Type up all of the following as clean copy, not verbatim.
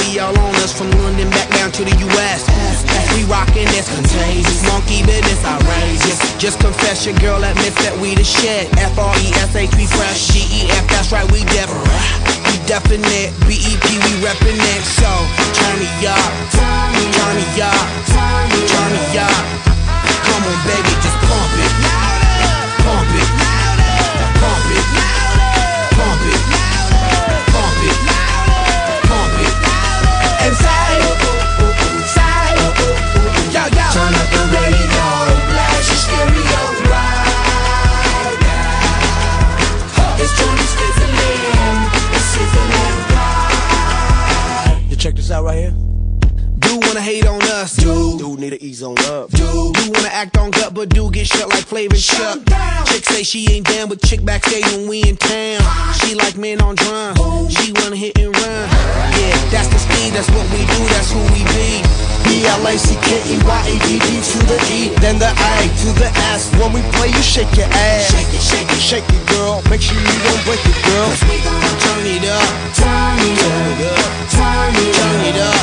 be all on us from London back down to the US. We rockin' this contagious, monkey business outrageous. Just confess your girl admits that we the shit. FRESH, we fresh. GEF, that's right, we definite. BEP, we reppin' it. So turn me up, turn me up, turn me up. Come on, baby, just pump it, pump it, pump it, pump it, pump it, pump it. And say, turn up the radio, blast your stereo right now. It's Johnny Switzerland, it's Switzerland right. You check this out right here. Do wanna hate on us, dude need to ease on up, dude wanna act on gut, but do get shut like Flavor and Chuck. Chick say she ain't down, but chick backstage when we in town. She like men on drum, she wanna hit and run. Yeah, that's the speed, that's what we do, that's who we be. BLACKEYEDD to the E, then the A to the S. When we play, you shake your ass. Shake it, shake it, shake it, girl. Make sure you don't break it, girl. Cause we gon' turn it up, turn it up, turn it up.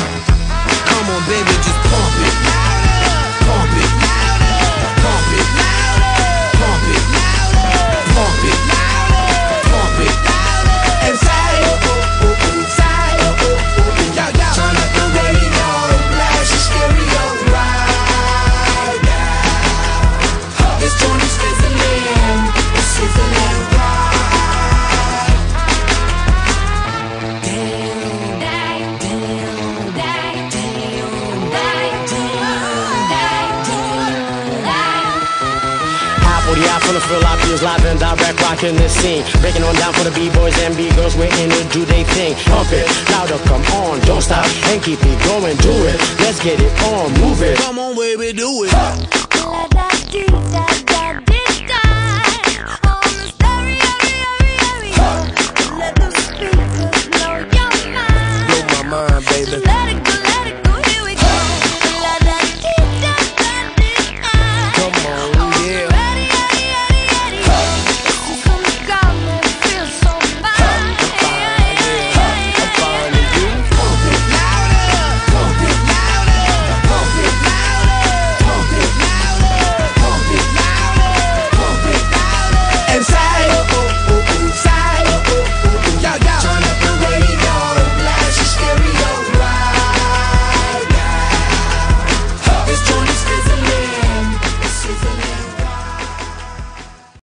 Come on, baby, just pump it, pump it, pump it, pump it, pump it, pump it, and say, turn up the radio, blast your stereo right now. It's Johnny Switzerland, it's Switzerland right. Full of feel I feels live and direct, rocking the scene. Breaking on down for the B-boys and B-girls, we're in it, do they thing. Pump it, louder, come on, don't stop, and keep it going, do it. Let's get it on, move it. Come on, baby, do it. Blow my mind, baby.